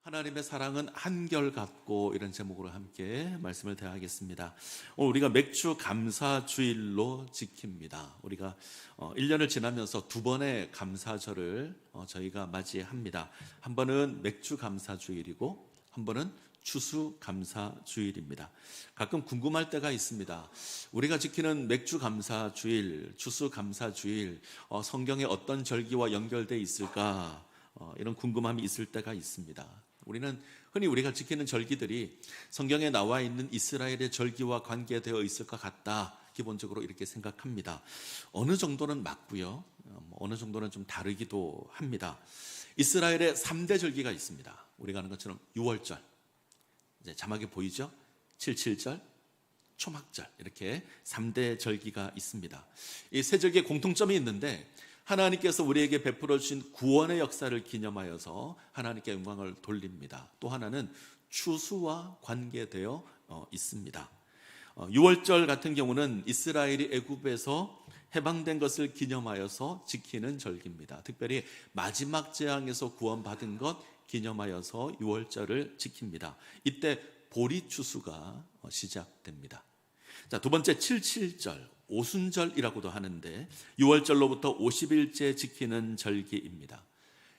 하나님의 사랑은 한결같고, 이런 제목으로 함께 말씀을 대하겠습니다. 오늘 우리가 맥주 감사주일로 지킵니다. 우리가 1년을 지나면서 두 번의 감사절을 저희가 맞이합니다. 한 번은 맥주 감사주일이고 한 번은 추수 감사주일입니다. 가끔 궁금할 때가 있습니다. 우리가 지키는 맥주 감사주일, 추수 감사주일, 성경에 어떤 절기와 연결되어 있을까? 이런 궁금함이 있을 때가 있습니다. 우리는 흔히 우리가 지키는 절기들이 성경에 나와 있는 이스라엘의 절기와 관계되어 있을 것 같다, 기본적으로 이렇게 생각합니다. 어느 정도는 맞고요, 어느 정도는 좀 다르기도 합니다. 이스라엘의 3대 절기가 있습니다. 우리가 아는 것처럼 유월절, 이제 자막에 보이죠? 77절, 초막절, 이렇게 3대 절기가 있습니다. 이 세 절기의 공통점이 있는데, 하나님께서 우리에게 베풀어 주신 구원의 역사를 기념하여서 하나님께 영광을 돌립니다. 또 하나는 추수와 관계되어 있습니다. 유월절 같은 경우는 이스라엘이 애굽에서 해방된 것을 기념하여서 지키는 절기입니다. 특별히 마지막 재앙에서 구원받은 것 기념하여서 유월절을 지킵니다. 이때 보리 추수가 시작됩니다. 자, 두 번째 77절, 오순절이라고도 하는데 6월절로부터 50일째 지키는 절기입니다.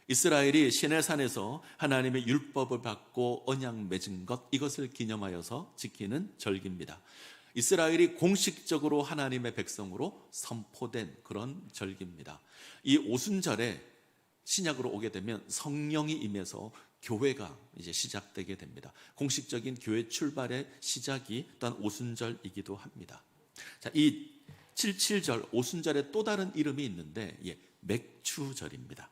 이스라엘이 시내산에서 하나님의 율법을 받고 언약 맺은 것, 이것을 기념하여서 지키는 절기입니다. 이스라엘이 공식적으로 하나님의 백성으로 선포된 그런 절기입니다. 이 오순절에 신약으로 오게 되면 성령이 임해서 교회가 이제 시작되게 됩니다. 공식적인 교회 출발의 시작이 또한 오순절이기도 합니다. 자, 이 77절 오순절에 또 다른 이름이 있는데, 맥추절입니다.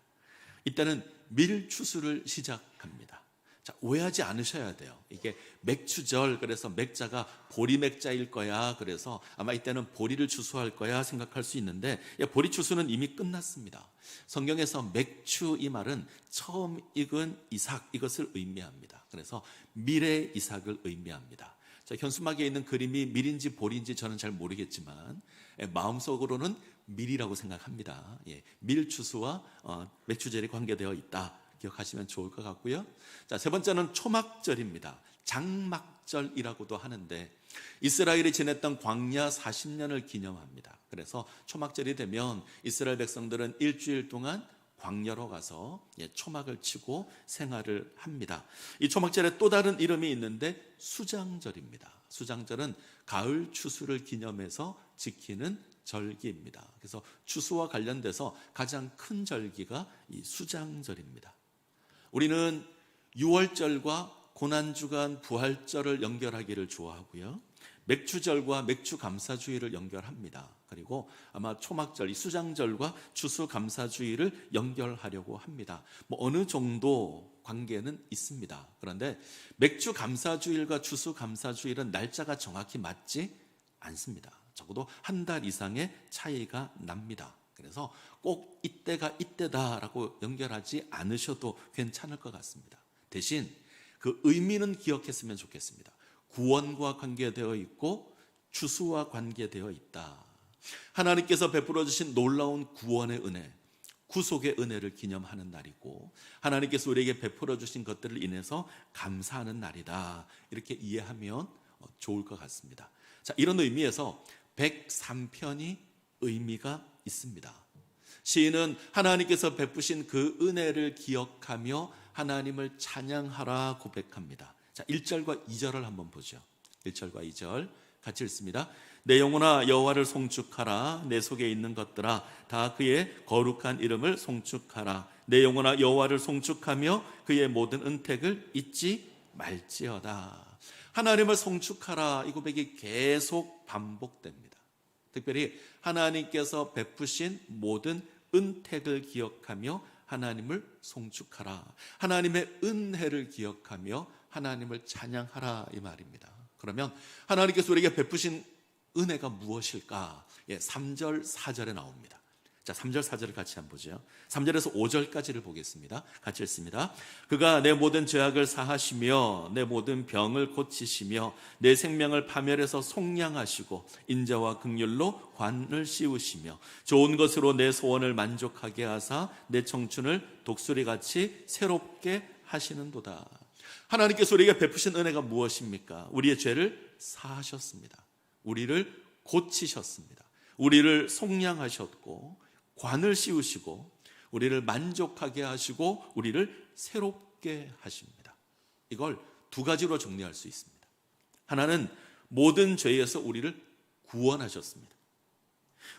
이때는 밀추수를 시작합니다. 자, 오해하지 않으셔야 돼요. 이게 맥추절, 그래서 맥자가 보리맥자일 거야, 그래서 아마 이때는 보리를 추수할 거야 생각할 수 있는데, 보리 추수는 이미 끝났습니다. 성경에서 맥추, 이 말은 처음 익은 이삭, 이것을 의미합니다. 그래서 밀의 이삭을 의미합니다. 자, 현수막에 있는 그림이 밀인지 보리인지 저는 잘 모르겠지만 마음속으로는 밀이라고 생각합니다. 밀추수와 맥추절이 관계되어 있다, 기억하시면 좋을 것 같고요. 자, 세 번째는 초막절입니다. 장막절이라고도 하는데, 이스라엘이 지냈던 광야 40년을 기념합니다. 그래서 초막절이 되면 이스라엘 백성들은 일주일 동안 광야로 가서 초막을 치고 생활을 합니다. 이 초막절에 또 다른 이름이 있는데 수장절입니다. 수장절은 가을 추수를 기념해서 지키는 절기입니다. 그래서 추수와 관련돼서 가장 큰 절기가 이 수장절입니다. 우리는 유월절과 고난주간 부활절을 연결하기를 좋아하고요, 맥추절과 맥추감사주의를 연결합니다. 그리고 아마 초막절, 이 수장절과 추수감사주의를 연결하려고 합니다. 어느 정도 관계는 있습니다. 그런데 맥추감사주일과 추수감사주일은 날짜가 정확히 맞지 않습니다. 적어도 한 달 이상의 차이가 납니다. 그래서 꼭 이때가 이때다라고 연결하지 않으셔도 괜찮을 것 같습니다. 대신 그 의미는 기억했으면 좋겠습니다. 구원과 관계되어 있고 추수와 관계되어 있다. 하나님께서 베풀어 주신 놀라운 구원의 은혜, 구속의 은혜를 기념하는 날이고, 하나님께서 우리에게 베풀어 주신 것들을 인해서 감사하는 날이다, 이렇게 이해하면 좋을 것 같습니다. 자, 이런 의미에서 103편이 의미가 있습니다. 시인은 하나님께서 베푸신 그 은혜를 기억하며 하나님을 찬양하라 고백합니다. 자, 1절과 2절을 한번 보죠. 1절과 2절 같이 읽습니다. 내 영혼아 여호와를 송축하라. 내 속에 있는 것들아 다 그의 거룩한 이름을 송축하라. 내 영혼아 여호와를 송축하며 그의 모든 은택을 잊지 말지어다. 하나님을 송축하라, 이 고백이 계속 반복됩니다. 특별히 하나님께서 베푸신 모든 은택을 기억하며 하나님을 송축하라, 하나님의 은혜를 기억하며 하나님을 찬양하라, 이 말입니다. 그러면 하나님께서 우리에게 베푸신 은혜가 무엇일까? 3절 4절에 나옵니다. 자, 3절 4절을 같이 한번 보죠. 3절에서 5절까지를 보겠습니다. 같이 읽습니다. 그가 내 모든 죄악을 사하시며 내 모든 병을 고치시며 내 생명을 파멸해서 속량하시고 인자와 긍휼로 관을 씌우시며 좋은 것으로 내 소원을 만족하게 하사 내 청춘을 독수리같이 새롭게 하시는도다. 하나님께서 우리에게 베푸신 은혜가 무엇입니까? 우리의 죄를 사하셨습니다. 우리를 고치셨습니다. 우리를 속량하셨고 관을 씌우시고 우리를 만족하게 하시고 우리를 새롭게 하십니다. 이걸 두 가지로 정리할 수 있습니다. 하나는 모든 죄에서 우리를 구원하셨습니다.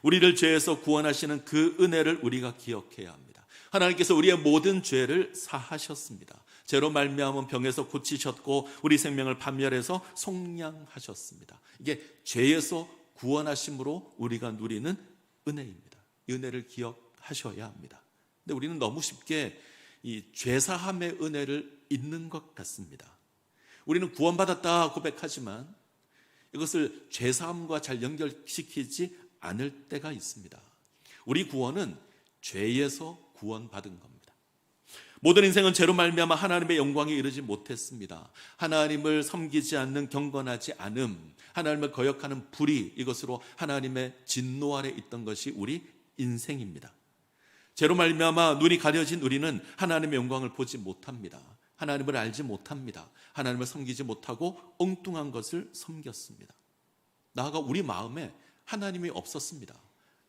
우리를 죄에서 구원하시는 그 은혜를 우리가 기억해야 합니다. 하나님께서 우리의 모든 죄를 사하셨습니다. 죄로 말미암은 병에서 고치셨고 우리 생명을 판멸해서 속량하셨습니다. 이게 죄에서 구원하심으로 우리가 누리는 은혜입니다. 이 은혜를 기억하셔야 합니다. 근데 우리는 너무 쉽게 이 죄사함의 은혜를 잊는 것 같습니다. 우리는 구원받았다 고백하지만 이것을 죄사함과 잘 연결시키지 않을 때가 있습니다. 우리 구원은 죄에서 구원받은 겁니다. 모든 인생은 죄로 말미암아 하나님의 영광에 이르지 못했습니다. 하나님을 섬기지 않는 경건하지 않음, 하나님을 거역하는 불의, 이것으로 하나님의 진노 아래 있던 것이 우리 인생입니다. 죄로 말미암아 눈이 가려진 우리는 하나님의 영광을 보지 못합니다. 하나님을 알지 못합니다. 하나님을 섬기지 못하고 엉뚱한 것을 섬겼습니다. 나아가 우리 마음에 하나님이 없었습니다.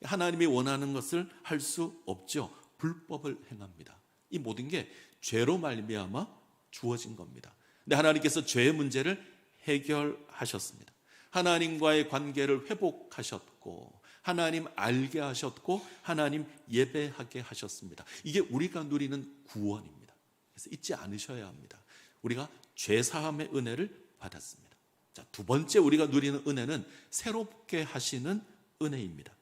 하나님이 원하는 것을 할 수 없죠. 불법을 행합니다. 이 모든 게 죄로 말미암아 주어진 겁니다. 근데 하나님께서 죄의 문제를 해결하셨습니다. 하나님과의 관계를 회복하셨고 하나님 알게 하셨고 하나님 예배하게 하셨습니다. 이게 우리가 누리는 구원입니다. 그래서 잊지 않으셔야 합니다. 우리가 죄사함의 은혜를 받았습니다. 자, 두 번째 우리가 누리는 은혜는 새롭게 하시는 은혜입니다.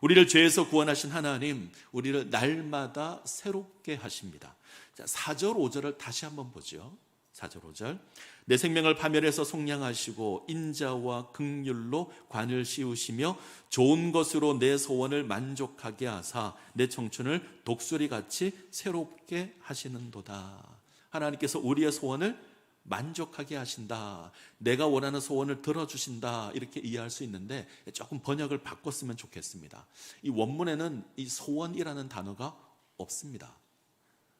우리를 죄에서 구원하신 하나님, 우리를 날마다 새롭게 하십니다. 자, 4절 5절을 다시 한번 보죠. 4절 5절. 내 생명을 파멸해서 속량하시고 인자와 긍휼로 관을 씌우시며 좋은 것으로 내 소원을 만족하게 하사 내 청춘을 독수리같이 새롭게 하시는도다. 하나님께서 우리의 소원을 만족하게 하신다. 내가 원하는 소원을 들어주신다. 이렇게 이해할 수 있는데 조금 번역을 바꿨으면 좋겠습니다. 이 원문에는 이 소원이라는 단어가 없습니다.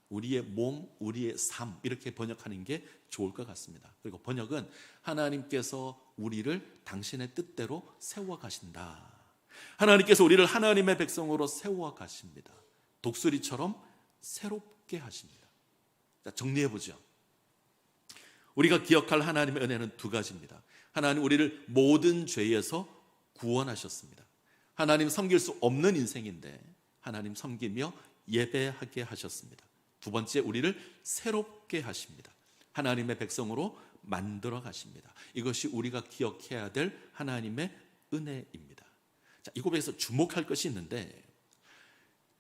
우리의 몸, 우리의 삶 이렇게 번역하는 게 좋을 것 같습니다. 그리고 번역은 하나님께서 우리를 당신의 뜻대로 세워가신다. 하나님께서 우리를 하나님의 백성으로 세워가십니다. 독수리처럼 새롭게 하십니다. 자, 정리해보죠. 우리가 기억할 하나님의 은혜는 두 가지입니다. 하나님 우리를 모든 죄에서 구원하셨습니다. 하나님 섬길 수 없는 인생인데 하나님 섬기며 예배하게 하셨습니다. 두 번째, 우리를 새롭게 하십니다. 하나님의 백성으로 만들어 가십니다. 이것이 우리가 기억해야 될 하나님의 은혜입니다. 자, 이 고백에서 주목할 것이 있는데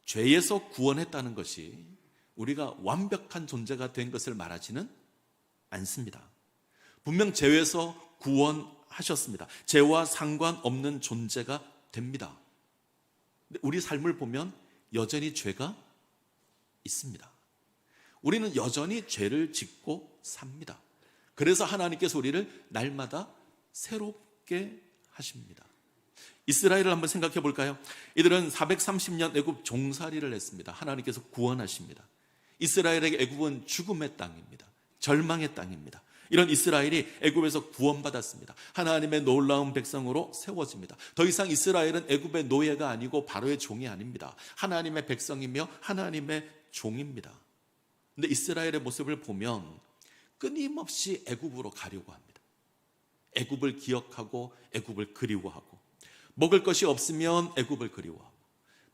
죄에서 구원했다는 것이 우리가 완벽한 존재가 된 것을 말하지는 않습니다. 분명 죄에서 구원하셨습니다. 죄와 상관없는 존재가 됩니다. 근데 우리 삶을 보면 여전히 죄가 있습니다. 우리는 여전히 죄를 짓고 삽니다. 그래서 하나님께서 우리를 날마다 새롭게 하십니다. 이스라엘을 한번 생각해 볼까요? 이들은 430년 애굽 종살이를 했습니다. 하나님께서 구원하십니다. 이스라엘에게 애굽은 죽음의 땅입니다. 절망의 땅입니다. 이런 이스라엘이 애굽에서 구원받았습니다. 하나님의 놀라운 백성으로 세워집니다. 더 이상 이스라엘은 애굽의 노예가 아니고 바로의 종이 아닙니다. 하나님의 백성이며 하나님의 종입니다. 근데 이스라엘의 모습을 보면 끊임없이 애굽으로 가려고 합니다. 애굽을 기억하고 애굽을 그리워하고, 먹을 것이 없으면 애굽을 그리워하고,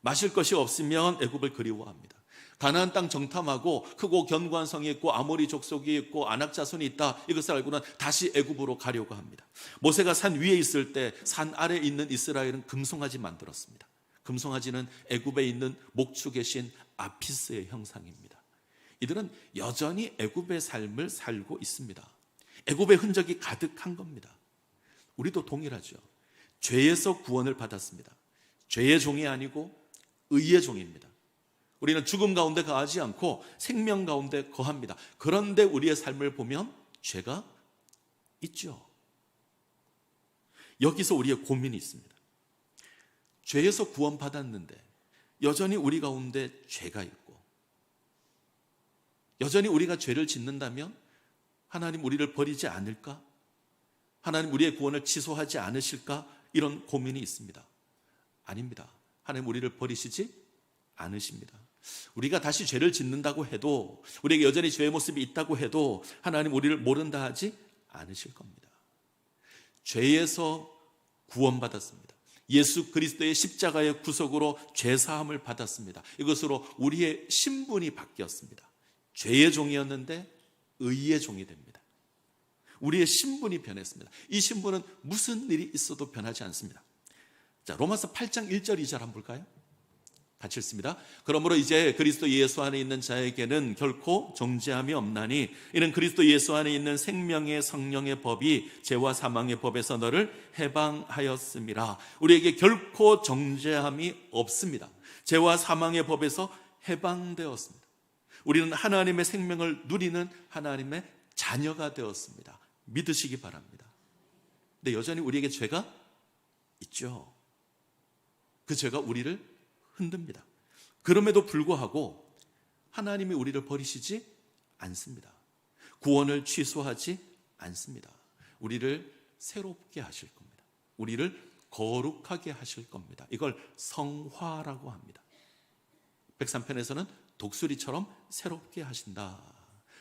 마실 것이 없으면 애굽을 그리워합니다. 가나안 땅 정탐하고 크고 견고한 성이 있고 아모리 족속이 있고 아낙 자손이 있다, 이것을 알고는 다시 애굽으로 가려고 합니다. 모세가 산 위에 있을 때 산 아래에 있는 이스라엘은 금송아지 만들었습니다. 금송아지는 애굽에 있는 목축의 신 아피스의 형상입니다. 이들은 여전히 애굽의 삶을 살고 있습니다. 애굽의 흔적이 가득한 겁니다. 우리도 동일하죠. 죄에서 구원을 받았습니다. 죄의 종이 아니고 의의 종입니다. 우리는 죽음 가운데 거하지 않고 생명 가운데 거합니다. 그런데 우리의 삶을 보면 죄가 있죠. 여기서 우리의 고민이 있습니다. 죄에서 구원받았는데 여전히 우리 가운데 죄가 있고, 여전히 우리가 죄를 짓는다면 하나님 우리를 버리지 않을까? 하나님 우리의 구원을 취소하지 않으실까? 이런 고민이 있습니다. 아닙니다. 하나님 우리를 버리시지 않으십니다. 우리가 다시 죄를 짓는다고 해도, 우리에게 여전히 죄의 모습이 있다고 해도 하나님 우리를 모른다 하지 않으실 겁니다. 죄에서 구원받았습니다. 예수 그리스도의 십자가의 구속으로 죄사함을 받았습니다. 이것으로 우리의 신분이 바뀌었습니다. 죄의 종이었는데 의의 종이 됩니다. 우리의 신분이 변했습니다. 이 신분은 무슨 일이 있어도 변하지 않습니다. 자, 로마서 8장 1절 2절 한번 볼까요? 같이 읽습니다. 그러므로 이제 그리스도 예수 안에 있는 자에게는 결코 정죄함이 없나니 이는 그리스도 예수 안에 있는 생명의 성령의 법이 죄와 사망의 법에서 너를 해방하였음이라. 우리에게 결코 정죄함이 없습니다. 죄와 사망의 법에서 해방되었습니다. 우리는 하나님의 생명을 누리는 하나님의 자녀가 되었습니다. 믿으시기 바랍니다. 근데 여전히 우리에게 죄가 있죠. 그 죄가 우리를 흔듭니다. 그럼에도 불구하고 하나님이 우리를 버리시지 않습니다. 구원을 취소하지 않습니다. 우리를 새롭게 하실 겁니다. 우리를 거룩하게 하실 겁니다. 이걸 성화라고 합니다. 103편에서는 독수리처럼 새롭게 하신다.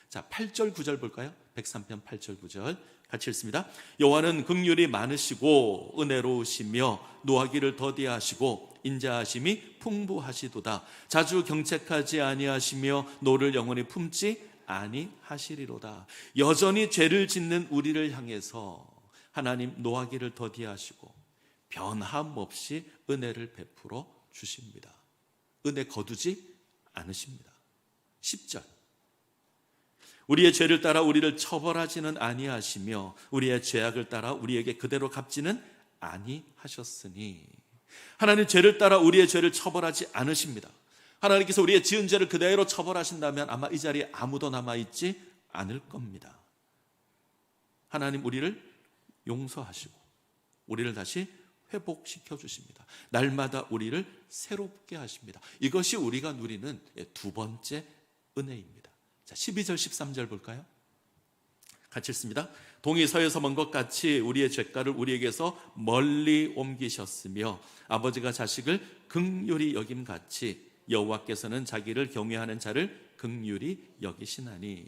자, 8절 9절 볼까요? 103편 8절 9절 같이 읽습니다. 여호와는 긍휼이 많으시고 은혜로우시며 노하기를 더디하시고 인자하심이 풍부하시도다. 자주 경책하지 아니하시며 노를 영원히 품지 아니하시리로다. 여전히 죄를 짓는 우리를 향해서 하나님 노하기를 더디하시고 변함없이 은혜를 베풀어 주십니다. 은혜 거두지 않으십니다. 10절 우리의 죄를 따라 우리를 처벌하지는 아니하시며 우리의 죄악을 따라 우리에게 그대로 갚지는 아니하셨으니. 하나님 죄를 따라 우리의 죄를 처벌하지 않으십니다. 하나님께서 우리의 지은 죄를 그대로 처벌하신다면 아마 이 자리에 아무도 남아있지 않을 겁니다. 하나님 우리를 용서하시고 우리를 다시 회복시켜 주십니다. 날마다 우리를 새롭게 하십니다. 이것이 우리가 누리는 두 번째 은혜입니다. 자, 12절 13절 볼까요? 같이 읽습니다. 동이 서에서 먼 것 같이 우리의 죄가를 우리에게서 멀리 옮기셨으며 아버지가 자식을 긍휼히 여김같이 여호와께서는 자기를 경외하는 자를 긍휼히 여기시나니.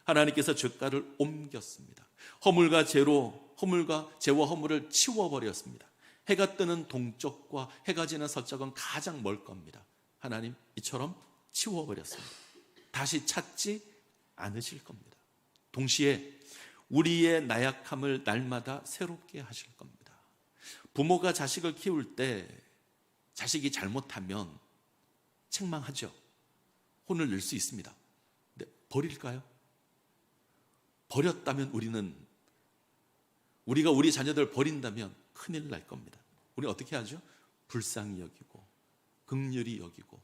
하나님께서 죄가를 옮겼습니다. 허물과 죄와 허물을 치워버렸습니다. 해가 뜨는 동쪽과 해가 지는 서쪽은 가장 멀 겁니다. 하나님 이처럼 치워버렸습니다. 다시 찾지 않으실 겁니다. 동시에 우리의 나약함을 날마다 새롭게 하실 겁니다. 부모가 자식을 키울 때 자식이 잘못하면 책망하죠. 혼을 낼 수 있습니다. 근데 버릴까요? 버렸다면 우리가 우리 자녀들 버린다면 큰일 날 겁니다. 우리는 어떻게 하죠? 불쌍히 여기고 긍휼히 여기고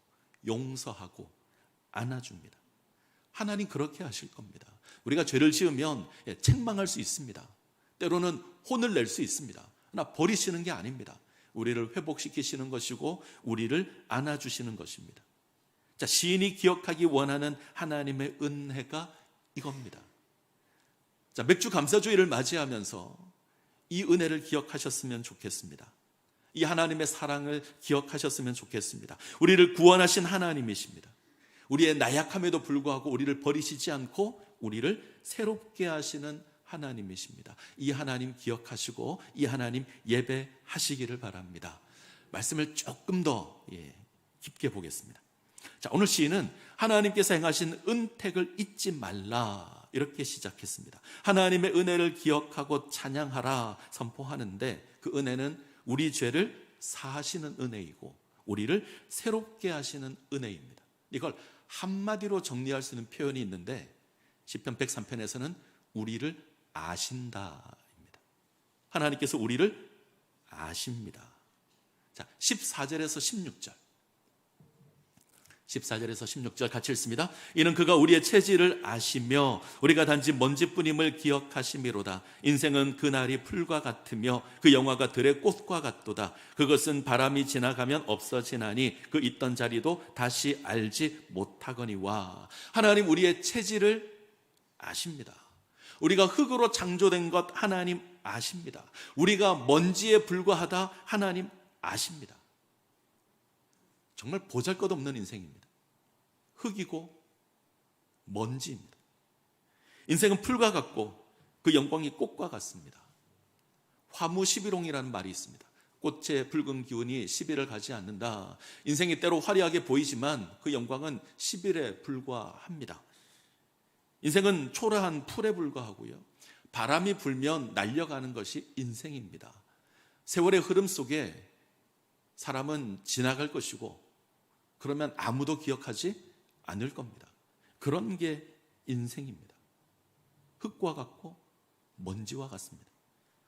용서하고 안아줍니다. 하나님 그렇게 하실 겁니다. 우리가 죄를 지으면 책망할 수 있습니다. 때로는 혼을 낼 수 있습니다. 그러나 버리시는 게 아닙니다. 우리를 회복시키시는 것이고 우리를 안아주시는 것입니다. 자, 시인이 기억하기 원하는 하나님의 은혜가 이겁니다. 자, 맥주 감사주일을 맞이하면서 이 은혜를 기억하셨으면 좋겠습니다. 이 하나님의 사랑을 기억하셨으면 좋겠습니다. 우리를 구원하신 하나님이십니다. 우리의 나약함에도 불구하고 우리를 버리시지 않고 우리를 새롭게 하시는 하나님이십니다. 이 하나님 기억하시고 이 하나님 예배하시기를 바랍니다. 말씀을 조금 더 깊게 보겠습니다. 자, 오늘 시인은 하나님께서 행하신 은택을 잊지 말라 이렇게 시작했습니다. 하나님의 은혜를 기억하고 찬양하라 선포하는데 그 은혜는 우리 죄를 사하시는 은혜이고 우리를 새롭게 하시는 은혜입니다. 이걸 한마디로 정리할 수 있는 표현이 있는데 시편 103편에서는 우리를 아신다입니다. 하나님께서 우리를 아십니다. 자, 14절에서 16절 14절에서 16절 같이 읽습니다. 이는 그가 우리의 체질을 아시며 우리가 단지 먼지뿐임을 기억하심이로다. 인생은 그날이 풀과 같으며 그 영화가 들의 꽃과 같도다. 그것은 바람이 지나가면 없어지나니 그 있던 자리도 다시 알지 못하거니와. 하나님 우리의 체질을 아십니다. 우리가 흙으로 창조된 것 하나님 아십니다. 우리가 먼지에 불과하다 하나님 아십니다. 정말 보잘것없는 인생입니다. 흙이고 먼지입니다. 인생은 풀과 같고 그 영광이 꽃과 같습니다. 화무시비롱이라는 말이 있습니다. 꽃의 붉은 기운이 10일을 가지 않는다. 인생이 때로 화려하게 보이지만 그 영광은 10일에 불과합니다. 인생은 초라한 풀에 불과하고요. 바람이 불면 날려가는 것이 인생입니다. 세월의 흐름 속에 사람은 지나갈 것이고 그러면 아무도 기억하지 않을 겁니다. 그런 게 인생입니다. 흙과 같고 먼지와 같습니다.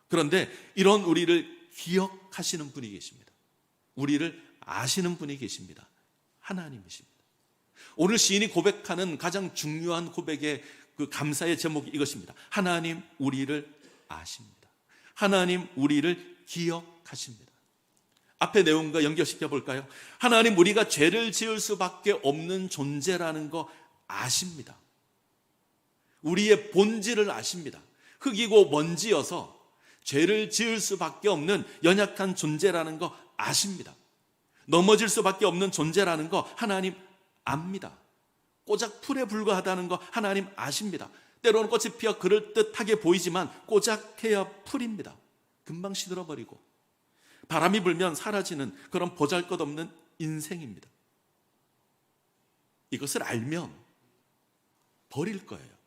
그런데 이런 우리를 기억하시는 분이 계십니다. 우리를 아시는 분이 계십니다. 하나님이십니다. 오늘 시인이 고백하는 가장 중요한 고백의 그 감사의 제목이 이것입니다. 하나님 우리를 아십니다. 하나님 우리를 기억하십니다. 앞의 내용과 연결시켜 볼까요? 하나님 우리가 죄를 지을 수밖에 없는 존재라는 거 아십니다. 우리의 본질을 아십니다. 흙이고 먼지여서 죄를 지을 수밖에 없는 연약한 존재라는 거 아십니다. 넘어질 수밖에 없는 존재라는 거 하나님 압니다. 꼬작 풀에 불과하다는 거 하나님 아십니다. 때로는 꽃이 피어 그럴듯하게 보이지만 꼬작해야 풀입니다. 금방 시들어버리고 바람이 불면 사라지는 그런 보잘것없는 인생입니다. 이것을 알면 버릴 거예요.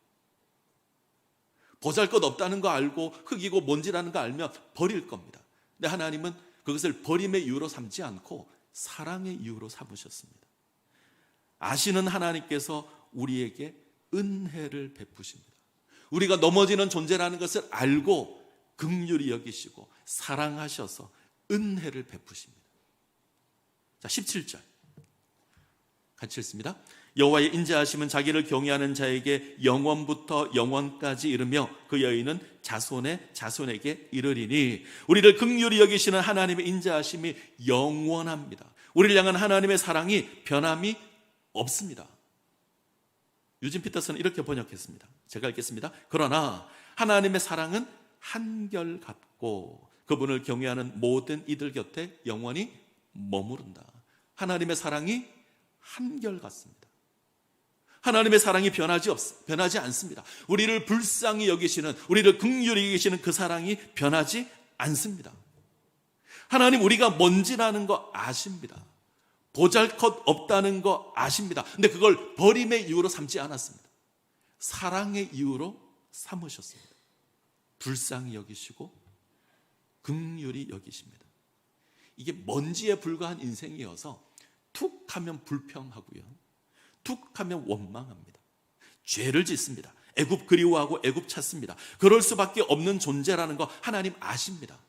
보잘것없다는 거 알고 흙이고 먼지라는 거 알면 버릴 겁니다. 근데 하나님은 그것을 버림의 이유로 삼지 않고 사랑의 이유로 삼으셨습니다. 아시는 하나님께서 우리에게 은혜를 베푸십니다. 우리가 넘어지는 존재라는 것을 알고 긍휼히 여기시고 사랑하셔서 은혜를 베푸십니다. 자, 17절 같이 읽습니다. 여호와의 인자하심은 자기를 경외하는 자에게 영원부터 영원까지 이르며 그 여인은 자손의 자손에게 이르리니. 우리를 긍휼히 여기시는 하나님의 인자하심이 영원합니다. 우리를 향한 하나님의 사랑이 변함이 없습니다. 유진 피터스는 이렇게 번역했습니다. 제가 읽겠습니다. 그러나 하나님의 사랑은 한결같고 그분을 경외하는 모든 이들 곁에 영원히 머무른다. 하나님의 사랑이 한결같습니다. 하나님의 사랑이 변하지 않습니다. 우리를 불쌍히 여기시는, 우리를 긍휼히 여기시는 그 사랑이 변하지 않습니다. 하나님 우리가 먼지라는 거 아십니다. 보잘것 없다는 거 아십니다. 근데 그걸 버림의 이유로 삼지 않았습니다. 사랑의 이유로 삼으셨습니다. 불쌍히 여기시고 긍휼히 여기십니다. 이게 먼지에 불과한 인생이어서 툭 하면 불평하고요, 툭 하면 원망합니다. 죄를 짓습니다. 애굽 그리워하고 애굽 찾습니다. 그럴 수밖에 없는 존재라는 거 하나님 아십니다.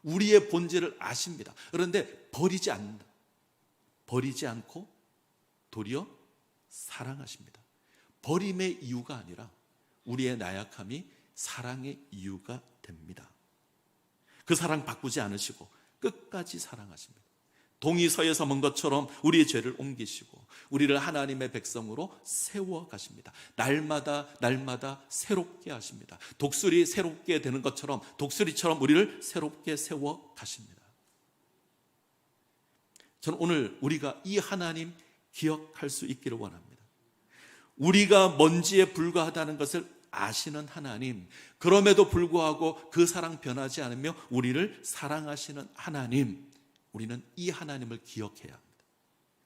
우리의 본질을 아십니다. 그런데 버리지 않는다. 버리지 않고 도리어 사랑하십니다. 버림의 이유가 아니라 우리의 나약함이 사랑의 이유가 됩니다. 그 사랑 바꾸지 않으시고 끝까지 사랑하십니다. 동이 서에서 먼 것처럼 우리의 죄를 옮기시고 우리를 하나님의 백성으로 세워가십니다. 날마다 새롭게 하십니다. 독수리 새롭게 되는 것처럼 독수리처럼 우리를 새롭게 세워가십니다. 저는 오늘 우리가 이 하나님 기억할 수 있기를 원합니다. 우리가 먼지에 불과하다는 것을 아시는 하나님, 그럼에도 불구하고 그 사랑 변하지 않으며 우리를 사랑하시는 하나님, 우리는 이 하나님을 기억해야 합니다.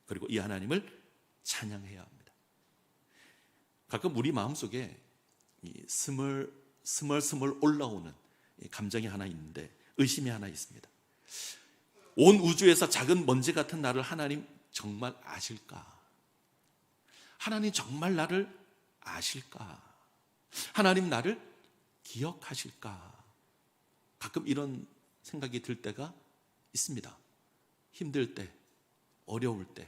그리고 이 하나님을 찬양해야 합니다. 가끔 우리 마음속에 스멀스멀 올라오는 감정이 하나 있는데, 의심이 하나 있습니다. 온 우주에서 작은 먼지 같은 나를 하나님 정말 아실까? 하나님 정말 나를 아실까? 하나님 나를 기억하실까? 가끔 이런 생각이 들 때가 있습니다. 힘들 때, 어려울 때,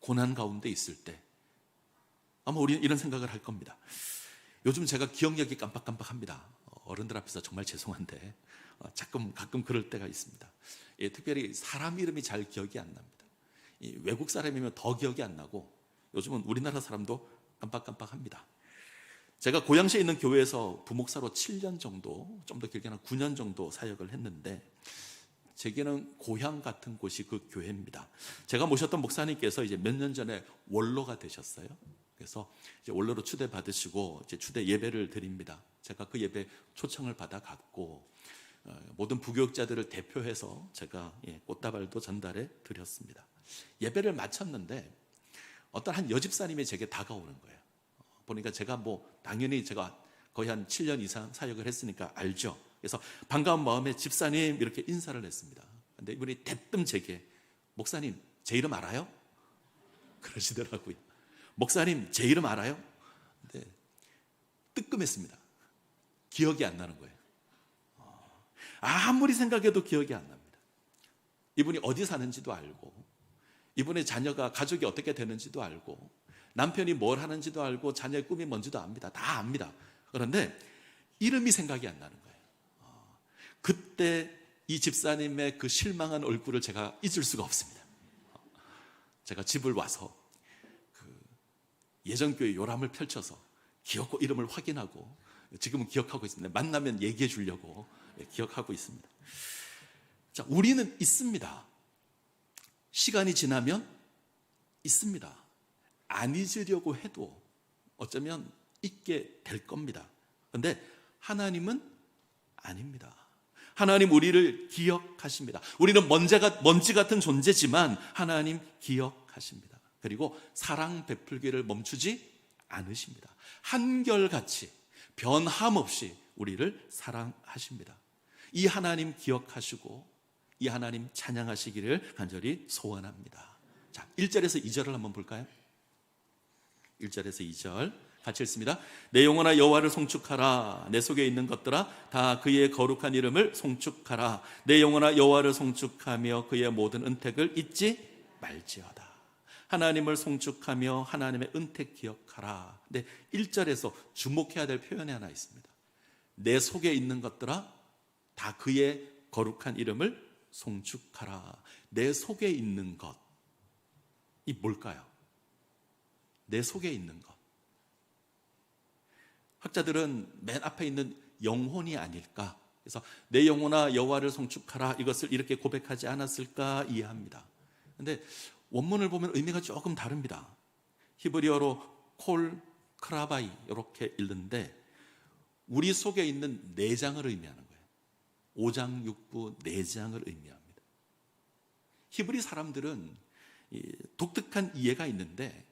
고난 가운데 있을 때 아마 우리는 이런 생각을 할 겁니다. 요즘 제가 기억력이 깜빡깜빡합니다. 어른들 앞에서 정말 죄송한데 가끔 그럴 때가 있습니다. 특별히 사람 이름이 잘 기억이 안 납니다. 외국 사람이면 더 기억이 안 나고 요즘은 우리나라 사람도 깜빡깜빡합니다. 제가 고양시에 있는 교회에서 부목사로 7년 정도, 좀 더 길게는 9년 정도 사역을 했는데, 제게는 고향 같은 곳이 그 교회입니다. 제가 모셨던 목사님께서 이제 몇 년 전에 원로가 되셨어요. 그래서 이제 원로로 추대받으시고 이제 추대 예배를 드립니다. 제가 그 예배 초청을 받아 갔고, 모든 부교육자들을 대표해서 제가 꽃다발도 전달해 드렸습니다. 예배를 마쳤는데 어떤 한 여집사님이 제게 다가오는 거예요. 보니까 제가 당연히 제가 거의 한 7년 이상 사역을 했으니까 알죠. 그래서 반가운 마음에 집사님 이렇게 인사를 했습니다. 근데 이분이 대뜸 제게, 목사님 제 이름 알아요? 그러시더라고요. 목사님 제 이름 알아요? 근데 뜨끔했습니다. 기억이 안 나는 거예요. 아무리 생각해도 기억이 안 납니다. 이분이 어디 사는지도 알고, 이분의 자녀가, 가족이 어떻게 되는지도 알고, 남편이 뭘 하는지도 알고, 자녀의 꿈이 뭔지도 압니다. 다 압니다. 그런데 이름이 생각이 안 나는 거예요. 그때 이 집사님의 그 실망한 얼굴을 제가 잊을 수가 없습니다. 제가 집을 와서 그 예전교회 요람을 펼쳐서 기억고 이름을 확인하고, 지금은 기억하고 있습니다. 만나면 얘기해 주려고 기억하고 있습니다. 자, 우리는 있습니다. 시간이 지나면 있습니다. 안 잊으려고 해도 어쩌면 잊게 될 겁니다. 그런데 하나님은 아닙니다. 하나님 우리를 기억하십니다. 우리는 먼지 같은 존재지만 하나님 기억하십니다. 그리고 사랑 베풀기를 멈추지 않으십니다. 한결같이 변함없이 우리를 사랑하십니다. 이 하나님 기억하시고 이 하나님 찬양하시기를 간절히 소원합니다. 자, 1절에서 2절을 한번 볼까요? 1절에서 2절 같이 읽습니다. 내 영혼아 여호와를 송축하라. 내 속에 있는 것들아 다 그의 거룩한 이름을 송축하라. 내 영혼아 여호와를 송축하며 그의 모든 은택을 잊지 말지어다. 하나님을 송축하며 하나님의 은택 기억하라. 근데 1절에서 주목해야 될 표현이 하나 있습니다. 내 속에 있는 것들아 다 그의 거룩한 이름을 송축하라. 내 속에 있는 것, 이 뭘까요? 내 속에 있는 것. 학자들은 맨 앞에 있는 영혼이 아닐까. 그래서 내 영혼아 여호와를 송축하라, 이것을 이렇게 고백하지 않았을까 이해합니다. 그런데 원문을 보면 의미가 조금 다릅니다. 히브리어로 콜 크라바이 이렇게 읽는데 우리 속에 있는 내장을 의미하는 거예요. 오장육부 내장을 의미합니다. 히브리 사람들은 독특한 이해가 있는데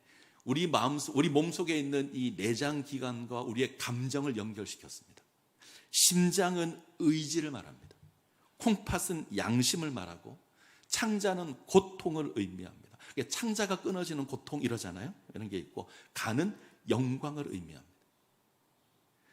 우리 몸속에 있는 이 내장 기관과 우리의 감정을 연결시켰습니다. 심장은 의지를 말합니다. 콩팥은 양심을 말하고 창자는 고통을 의미합니다. 창자가 끊어지는 고통 이러잖아요. 이런 게 있고 간은 영광을 의미합니다.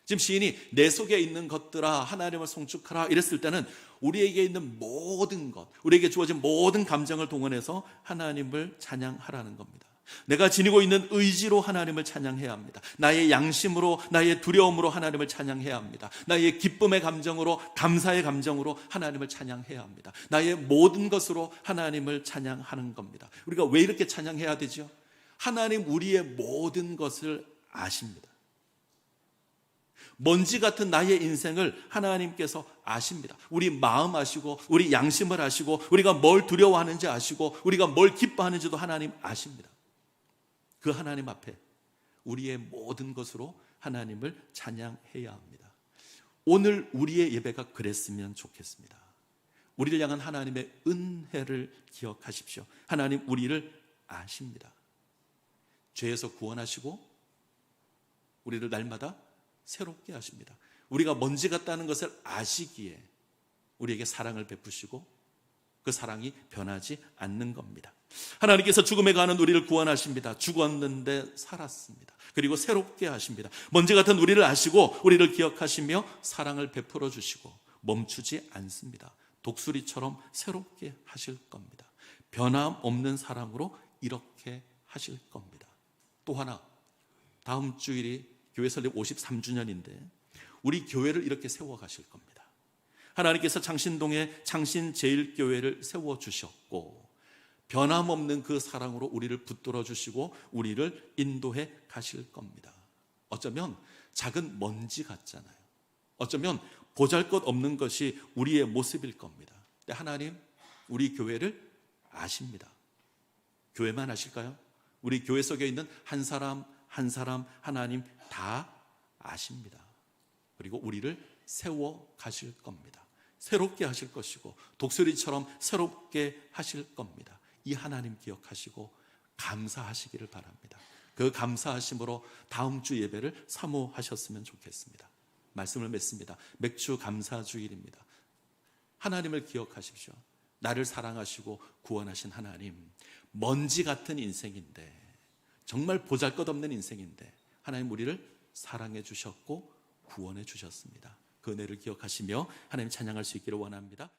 지금 시인이 내 속에 있는 것들아 하나님을 송축하라 이랬을 때는 우리에게 있는 모든 것, 우리에게 주어진 모든 감정을 동원해서 하나님을 찬양하라는 겁니다. 내가 지니고 있는 의지로 하나님을 찬양해야 합니다. 나의 양심으로, 나의 두려움으로 하나님을 찬양해야 합니다. 나의 기쁨의 감정으로, 감사의 감정으로 하나님을 찬양해야 합니다. 나의 모든 것으로 하나님을 찬양하는 겁니다. 우리가 왜 이렇게 찬양해야 되죠? 하나님 우리의 모든 것을 아십니다. 먼지 같은 나의 인생을 하나님께서 아십니다. 우리 마음 아시고 우리 양심을 아시고 우리가 뭘 두려워하는지 아시고 우리가 뭘 기뻐하는지도 하나님 아십니다. 그 하나님 앞에 우리의 모든 것으로 하나님을 찬양해야 합니다. 오늘 우리의 예배가 그랬으면 좋겠습니다. 우리를 향한 하나님의 은혜를 기억하십시오. 하나님 우리를 아십니다. 죄에서 구원하시고 우리를 날마다 새롭게 하십니다. 우리가 먼지 같다는 것을 아시기에 우리에게 사랑을 베푸시고 그 사랑이 변하지 않는 겁니다. 하나님께서 죽음에 가는 우리를 구원하십니다. 죽었는데 살았습니다. 그리고 새롭게 하십니다. 먼지 같은 우리를 아시고 우리를 기억하시며 사랑을 베풀어 주시고 멈추지 않습니다. 독수리처럼 새롭게 하실 겁니다. 변함없는 사랑으로 이렇게 하실 겁니다. 또 하나, 다음 주일이 교회 설립 53주년인데 우리 교회를 이렇게 세워가실 겁니다. 하나님께서 창신동에 창신제일교회를 세워주셨고 변함없는 그 사랑으로 우리를 붙들어 주시고 우리를 인도해 가실 겁니다. 어쩌면 작은 먼지 같잖아요. 어쩌면 보잘것없는 것이 우리의 모습일 겁니다. 근데 하나님 우리 교회를 아십니다. 교회만 아실까요? 우리 교회 속에 있는 한 사람 한 사람 하나님 다 아십니다. 그리고 우리를 세워 가실 겁니다. 새롭게 하실 것이고 독수리처럼 새롭게 하실 겁니다. 이 하나님 기억하시고 감사하시기를 바랍니다. 그 감사하심으로 다음 주 예배를 사모하셨으면 좋겠습니다. 말씀을 맺습니다. 맥주 감사 주일입니다. 하나님을 기억하십시오. 나를 사랑하시고 구원하신 하나님, 먼지 같은 인생인데, 정말 보잘것없는 인생인데 하나님 우리를 사랑해 주셨고 구원해 주셨습니다. 그 은혜를 기억하시며 하나님 찬양할 수 있기를 원합니다.